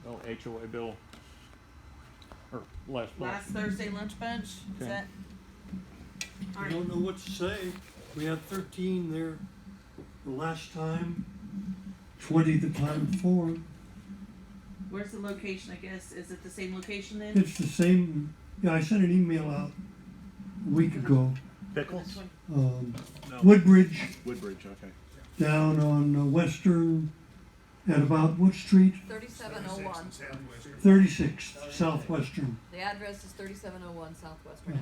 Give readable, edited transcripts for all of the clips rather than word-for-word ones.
Oh, HOA bill, or last Thursday lunch bunch, is Okay. that? I Alright, don't know what to say. We had 13 there the last time, 20 the time before. where's the location, I guess? Is it the same location then? It's the same. Yeah, I sent an email out a week ago. Pickles? Um, No. Woodbridge, Woodbridge, okay. down on Western, at about what street? 3701. 36th Southwestern. The address is 3701 Southwestern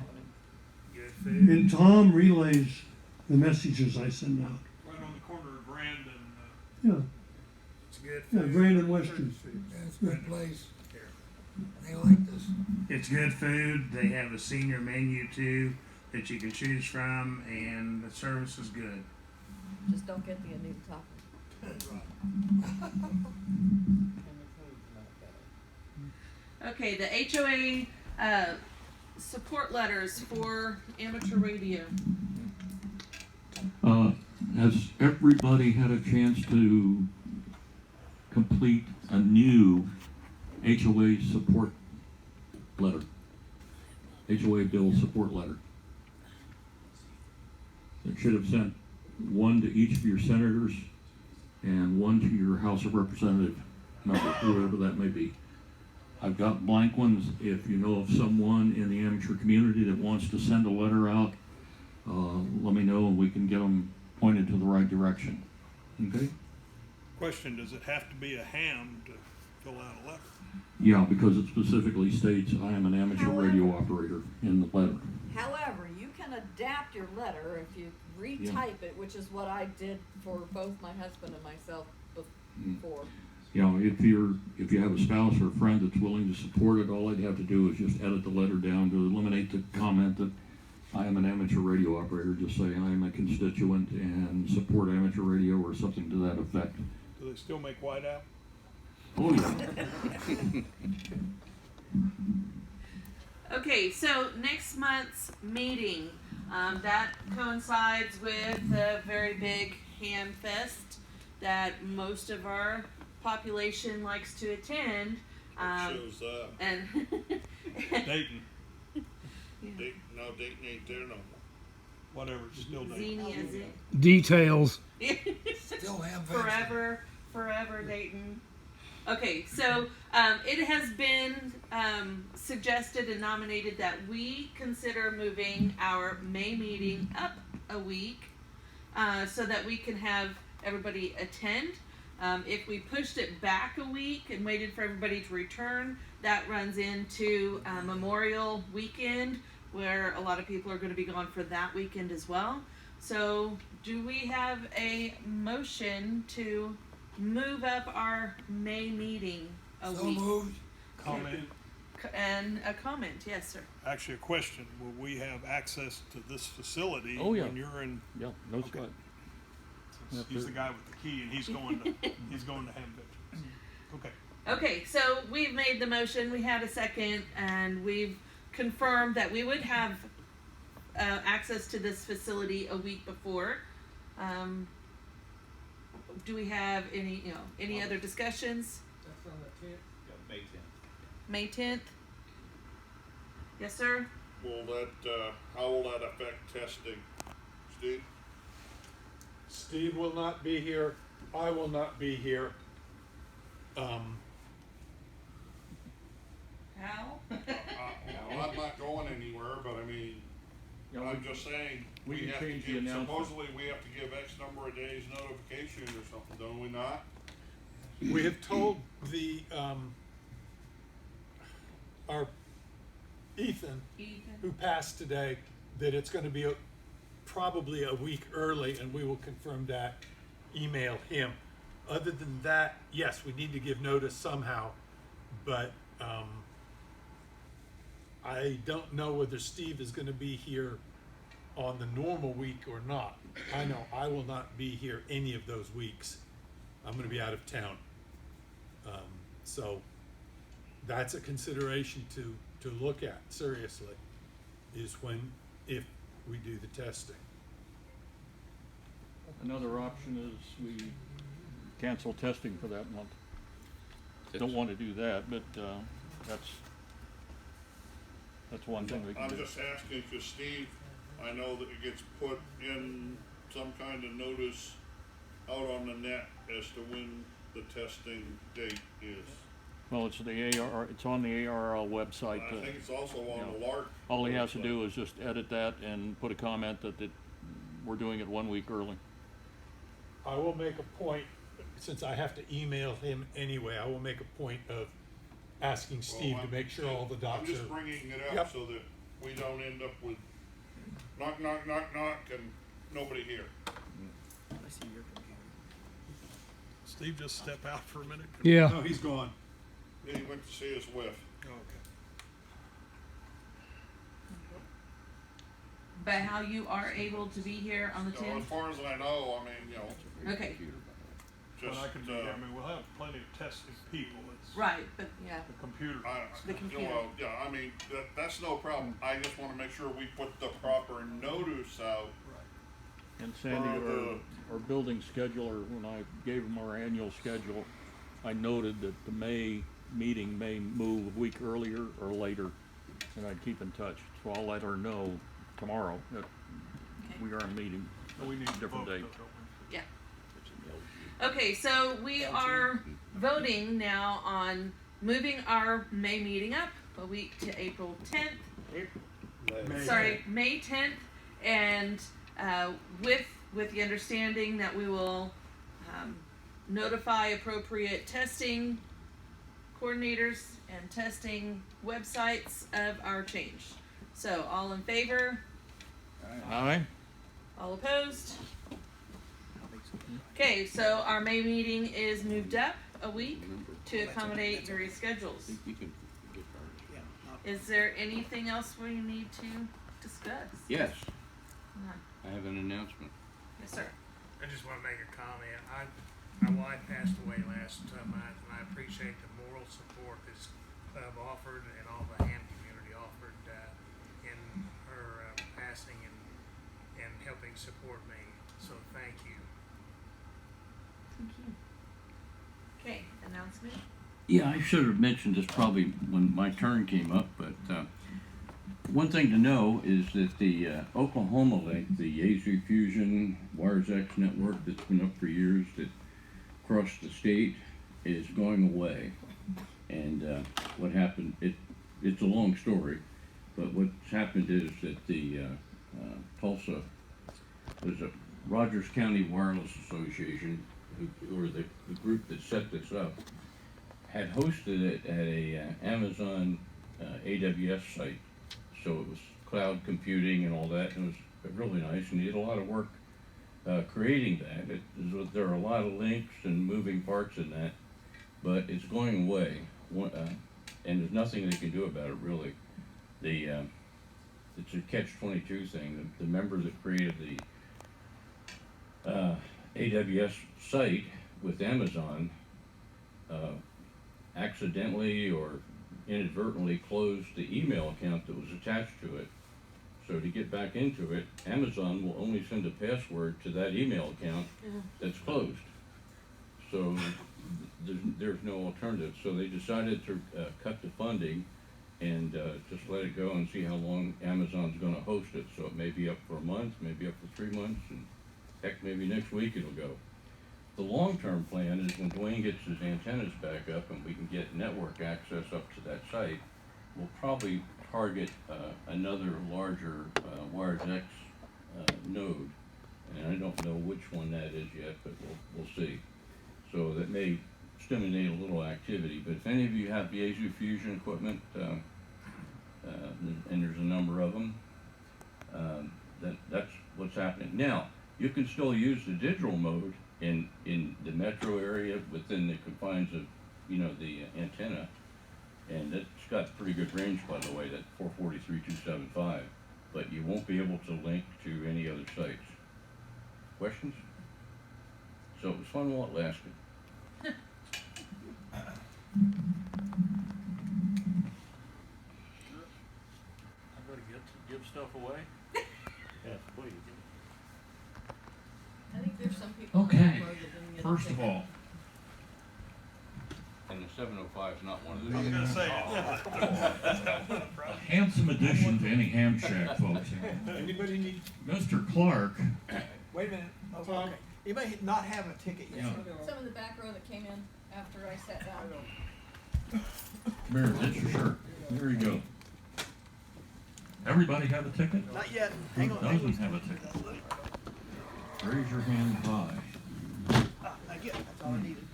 Yeah. Avenue. And Tom relays the messages I send out. Right on the corner of Grand and, Yeah, it's good. yeah, Grand and Western. Yeah, it's a good place. They like this. It's good food. They have a senior menu too that you can choose from, and the service is good. Just don't get the new topping. Okay, the HOA, support letters for amateur radio. Has everybody had a chance to complete a new HOA support letter? HOA bill support letter. It should have sent one to each of your senators and one to your House of Representative member, whoever that may be. I've got blank ones. If you know of someone in the amateur community that wants to send a letter out, let me know and we can get them pointed to the right direction. Okay? Question, does it have to be a ham to fill out a letter? Yeah, because it specifically states I am an amateur radio operator in the letter. However, you can adapt your letter if you retype it, which is what I did for both my husband and myself before. You know, if you have a spouse or a friend that's willing to support it, all I'd have to do is just edit the letter down to eliminate the comment that I am an amateur radio operator. Just say I am a constituent and support amateur radio or something to that effect. Do they still make whiteout? Oh yeah. Okay, so next month's meeting, that coincides with a very big ham fest that most of our population likes to attend. Shows up. And Dayton, Dayton ain't there no more. whatever, it's still Dayton. Xenia is it? Details. Still have fancy. Forever Dayton. Okay, so it has been suggested and nominated that we consider moving our May meeting up a week so that we can have everybody attend. If we pushed it back a week and waited for everybody to return, that runs into Memorial Weekend, where a lot of people are going to be gone for that weekend as well. So do we have a motion to move up our May meeting a So week? moved. Comment, And a comment, yes, sir. actually a question, will we have access to this facility Oh, yeah. when you're in? Yeah, no Okay. sweat. He's the guy with the key and he's going to Ham Pictures. Okay. Okay, so we've made the motion, we had a second, and we've confirmed that we would have access to this facility a week before. Do we have any other discussions? That's on the 10th? Yeah, May May 10th. 10th? Yes, sir? Will that, how will that affect testing? Steve? Steve will not be here. I will not be here. How? Well, I'm not going anywhere, but I mean, Yeah, I'm just saying, we can have to change the give, announcement. supposedly we have to give X number of days notification or something, don't we not? We have told the, our Ethan, who passed today, that it's gonna be probably a week early, and we will confirm that, email him. Other than that, yes, we need to give notice somehow, but, I don't know whether Steve is gonna be here on the normal week or not. I know I will not be here any of those weeks. I'm gonna be out of town. So that's a consideration to look at seriously, is if we do the testing. Another option is we cancel testing for that month. don't wanna do that, but, that's one thing we can I'm do. just asking, cause Steve, I know that it gets put in some kind of notice out on the net as to when the testing date is. Well, it's it's on the ARL website. I think it's also on you the know, LARC. All he has to website. do is just edit that and put a comment that we're doing it 1 week early. I will make a point, since I have to email him anyway, I will make a point of asking Steve to make sure all the I'm docs just are. bringing it up Yep. so that we don't end up with knock, knock, knock, knock, and nobody here. Steve, just step out for a minute. Yeah. No, he's gone. He went to see his wife. Okay. But how you are able to be here on the So as 10th? far as I know, I mean, you know, Okay, But just, I can do that. I mean, we'll have plenty of testing people. It's right, but Yeah. the computer. The computer. well, yeah, I mean, that's no problem. I just wanna make sure we put the proper notice out. And Sandy, For our building scheduler, when I gave him our annual schedule, I noted that the May meeting may move a week earlier or later, and I'd keep in touch. So I'll let her know tomorrow that okay. we are meeting And we need to different vote, date. though, don't we? Yeah. Okay, so we are voting now on moving our May meeting up a week to April 10th. Sorry, May 10th, and with the understanding that we will notify appropriate testing coordinators and testing websites of our change. So, all in favor? Aye? All opposed? Okay, so our May meeting is moved up a week to accommodate your schedules. Is there anything else we need to discuss? Yes, No. I have an announcement. Yes, sir. I just want to make a comment. My wife passed away last month, and I appreciate the moral support this club offered and all the ham community offered in her passing and helping support me. So thank you. Thank you. Okay, announcement? Yeah, I should have mentioned this probably when my turn came up, but one thing to know is that the Oklahoma link, the Yazoo Fusion Wires X network that's been up for years that crossed the state, is going away. And what happened, it's a long story, but what's happened is that the Tulsa, there's a Rogers County Wireless Association, who are the group that set this up, had hosted it at a Amazon AWS site. So it was cloud computing and all that, and it was really nice, and he did a lot of work creating that. There are a lot of links and moving parts in that, but it's going away, and there's nothing they can do about it, really. It's a catch-22 thing. The member that created the AWS site with Amazon accidentally or inadvertently closed the email account that was attached to it. So to get back into it, Amazon will only send a password to that email account that's closed. So there's no alternative. So they decided to cut the funding and just let it go and see how long Amazon's going to host it. So it may be up for a month, maybe up for 3 months, and heck, maybe next week it'll go. The long-term plan is when Dwayne gets his antennas back up and we can get network access up to that site, we'll probably target another larger Wires X node. And I don't know which one that is yet, but we'll see. So that may stimulate a little activity. But if any of you have Yazoo Fusion equipment, and there's a number of them, that's what's happening. Now, you can still use the digital mode in the metro area within the confines of, the antenna. And it's got pretty good range, by the way, that 443.275, but you won't be able to link to any other sites. Questions? So it was fun while it lasted. I'm gonna give stuff away? Yes, please. I think there's some people on Okay. that road that didn't get a First of ticket. all, And the 705 is not one of I was gonna say. Handsome addition to any ham shack, folks. Anybody need, Mr. Clark, Wait a minute. Oh, okay. You may not have a ticket yet. Yeah. Some of the back row that came in after I sat down. come here, get your shirt. There you go. Everybody have a ticket? Not yet. Who Hang on. doesn't have a ticket? Raise your hand high. Not yet. That's all I needed.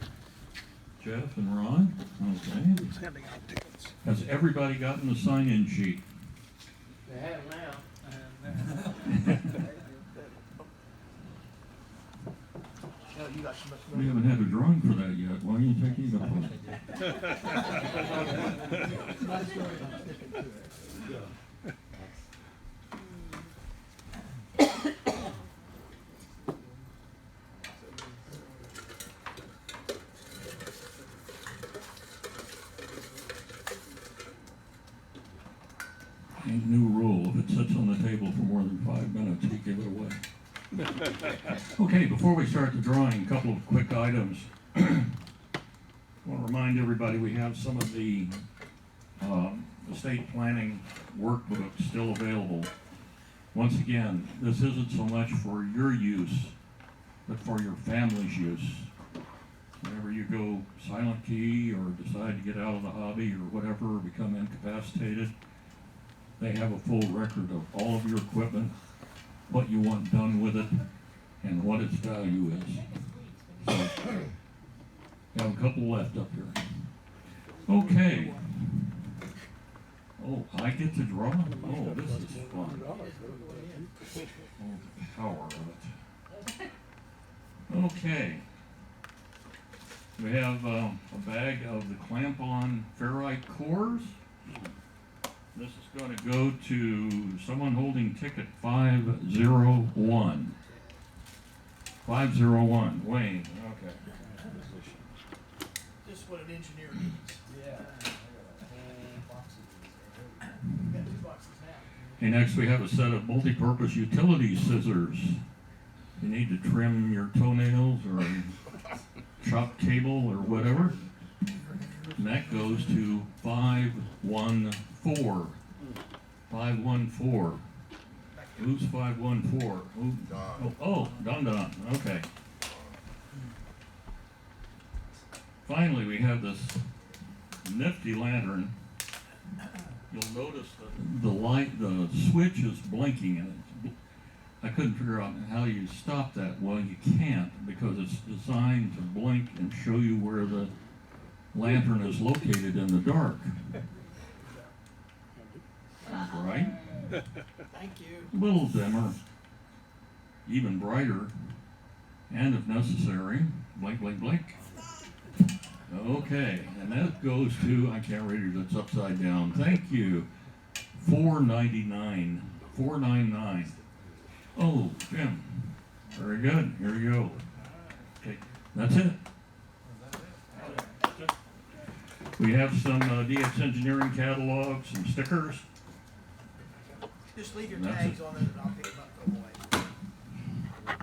Jeff and Ron, okay. Just handing out tickets. Has everybody gotten the sign-in sheet? They have now. You got so much We haven't had a drawing for that yet. Why are you taking up on it? Ain't new rule. If it sits on the table for more than 5 minutes, we give it away. Okay, before we start the drawing, a couple of quick items. I want to remind everybody we have some of the estate planning workbooks still available. Once again, this isn't so much for your use, but for your family's use. Whenever you go silent key or decide to get out of the hobby or whatever, or become incapacitated, they have a full record of all of your equipment, what you want done with it, and what its value is. So, we have a couple left up here. Okay. Oh, I get to draw? Oh, this is fun. Oh, the power of it. Okay. We have a bag of the clamp-on ferrite cores. This is going to go to someone holding ticket 501. 501, Wayne, okay. Just what an engineer needs. Yeah. We got 2 boxes now. Okay, next we have a set of multi-purpose utility scissors. You need to trim your toenails or chop cable or whatever. And that goes to 514. 514. Who's 514? Who? Oh, Don, okay. Finally, we have this nifty lantern. You'll notice that the light, the switch is blinking, and I couldn't figure out how you stop that. Well, you can't, because it's designed to blink and show you where the lantern is located in the dark. Right? Thank you. A little dimmer, even brighter, and if necessary, blink, blink, blink. Okay, and that goes to, I can't read it, it's upside down. Thank you. $4.99. $4.99. Oh, Jim. Very good. Here you go. Okay, that's it. We have some DX Engineering catalogs, some stickers. Just leave your That's tags it. on it and I'll pick them up and throw them away.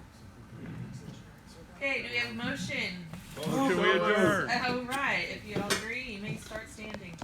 Okay, do we have a motion? Motion we adjourn. Oh, right. If you all agree, you may start standing.